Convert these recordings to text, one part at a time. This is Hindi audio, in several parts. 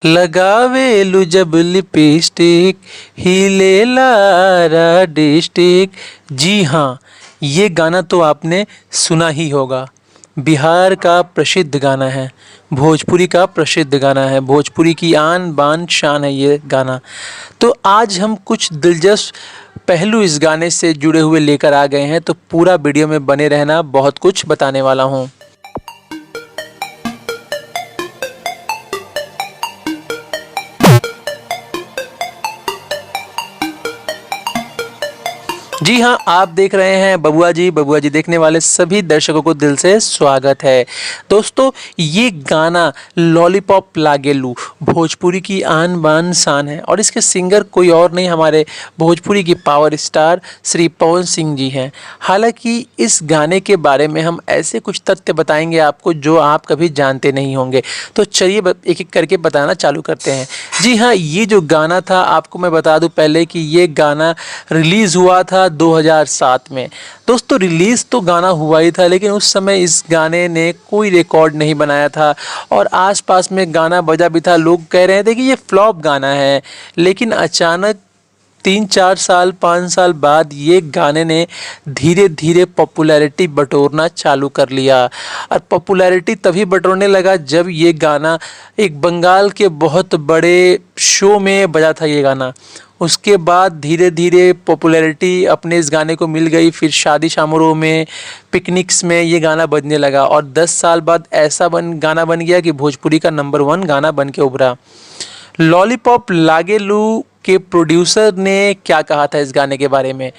लगावेलू जब लिपस्टिक हिले लारा डिस्ट्रिक्ट। जी हाँ, ये गाना तो आपने सुना ही होगा। बिहार का प्रसिद्ध गाना है, भोजपुरी का प्रसिद्ध गाना है, भोजपुरी की आन बान शान है ये गाना। तो आज हम कुछ दिलचस्प पहलू इस गाने से जुड़े हुए लेकर आ गए हैं, तो पूरा वीडियो में बने रहना, बहुत कुछ बताने वाला हूँ। जी हाँ, आप देख रहे हैं बबुआ जी देखने वाले सभी दर्शकों को दिल से स्वागत है। दोस्तों, ये गाना लॉलीपॉप लागेलू भोजपुरी की आन बान शान है और इसके सिंगर कोई और नहीं, हमारे भोजपुरी की पावर स्टार श्री पवन सिंह जी हैं। हालांकि इस गाने के बारे में हम ऐसे कुछ तथ्य बताएंगे आपको जो आप कभी जानते नहीं होंगे। तो चलिए एक एक करके बताना चालू करते हैं। जी हाँ, ये जो गाना था, आपको मैं बता दूं पहले कि ये गाना रिलीज़ हुआ था 2007 में। दोस्तों, रिलीज़ तो गाना हुआ ही था, लेकिन उस समय इस गाने ने कोई रिकॉर्ड नहीं बनाया था और आसपास में गाना बजा भी था। लोग कह रहे थे कि ये फ्लॉप गाना है, लेकिन अचानक 3-4 साल 5 साल बाद ये गाने ने धीरे धीरे पॉपुलैरिटी बटोरना चालू कर लिया। और पॉपुलैरिटी तभी बटोरने लगा जब ये गाना एक बंगाल के बहुत बड़े शो में बजा था ये गाना। उसके बाद धीरे धीरे पॉपुलैरिटी अपने इस गाने को मिल गई। फिर शादी समारोह में, पिकनिक्स में ये गाना बजने लगा और 10 साल बाद ऐसा गाना बन गया कि भोजपुरी का नंबर 1 गाना बन के उभरा। लॉलीपॉप लागेलू के प्रोड्यूसर ने क्या कहा था इस गाने के बारे में?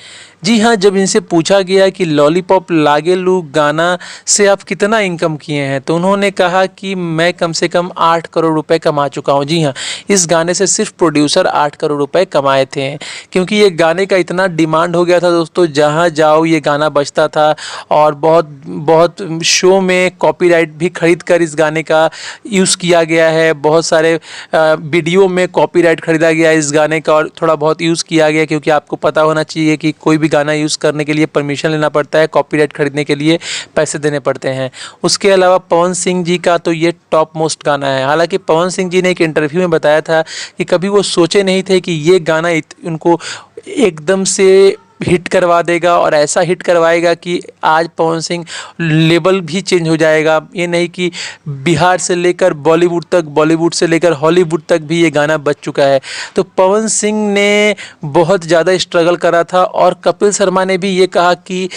जी हाँ, जब इनसे पूछा गया कि लॉलीपॉप लागेलू गाना से आप कितना इनकम किए हैं, तो उन्होंने कहा कि मैं कम से कम 8 करोड़ रुपए कमा चुका हूँ। जी हाँ, इस गाने से सिर्फ प्रोड्यूसर 8 करोड़ रुपए कमाए थे, क्योंकि ये गाने का इतना डिमांड हो गया था दोस्तों। जहाँ जाओ ये गाना बजता था और बहुत बहुत शो में कॉपीराइट भी खरीद कर इस गाने का यूज़ किया गया है। बहुत सारे वीडियो में कॉपीराइट खरीदा गया इस गाने का और थोड़ा बहुत यूज़ किया गया, क्योंकि आपको पता होना चाहिए कि कोई भी गाना यूज़ करने के लिए परमिशन लेना पड़ता है, कॉपीराइट खरीदने के लिए पैसे देने पड़ते हैं। उसके अलावा पवन सिंह जी का तो ये टॉप मोस्ट गाना है। हालांकि पवन सिंह जी ने एक इंटरव्यू में बताया था कि कभी वो सोचे नहीं थे कि ये गाना उनको एकदम से हिट करवा देगा और ऐसा हिट करवाएगा कि आज पवन सिंह लेवल भी चेंज हो जाएगा। ये नहीं कि बिहार से लेकर बॉलीवुड तक, बॉलीवुड से लेकर हॉलीवुड तक भी ये गाना बज चुका है। तो पवन सिंह ने बहुत ज़्यादा स्ट्रगल करा था और कपिल शर्मा ने भी ये कहा कि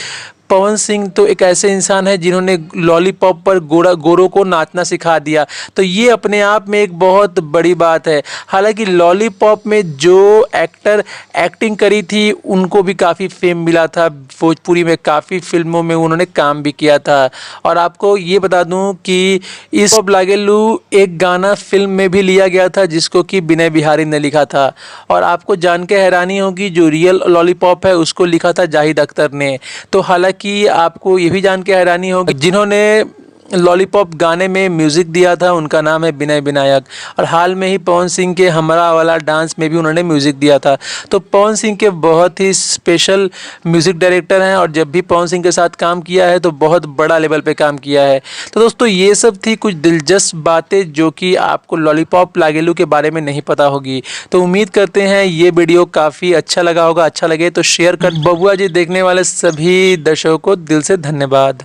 पवन सिंह तो एक ऐसे इंसान है जिन्होंने लॉलीपॉप पर गोरों को नाचना सिखा दिया। तो ये अपने आप में एक बहुत बड़ी बात है। हालांकि लॉलीपॉप में जो एक्टर एक्टिंग करी थी उनको भी काफ़ी फेम मिला था। भोजपुरी में काफ़ी फिल्मों में उन्होंने काम भी किया था। और आपको ये बता दूं कि इस लॉलीपॉप लागेलू एक गाना फिल्म में भी लिया गया था जिसको कि विनय बिहारी ने लिखा था। और आपको जान के हैरानी होगी, जो रियल लॉलीपॉप है उसको लिखा था जाहिद अख्तर ने। तो हालांकि कि आपको ये भी जान के हैरानी होगी, जिन्होंने लॉलीपॉप गाने में म्यूज़िक दिया था उनका नाम है विनय विनायक। और हाल में ही पवन सिंह के हमरा वाला डांस में भी उन्होंने म्यूज़िक दिया था। तो पवन सिंह के बहुत ही स्पेशल म्यूज़िक डायरेक्टर हैं और जब भी पवन सिंह के साथ काम किया है तो बहुत बड़ा लेवल पे काम किया है। तो दोस्तों, ये सब थी कुछ दिलचस्प बातें जो कि आपको लॉलीपॉप लागेलू के बारे में नहीं पता होगी। तो उम्मीद करते हैं ये वीडियो काफ़ी अच्छा लगा होगा। अच्छा लगे तो शेयर कर। बबुआ जी देखने वाले सभी दर्शकों को दिल से धन्यवाद।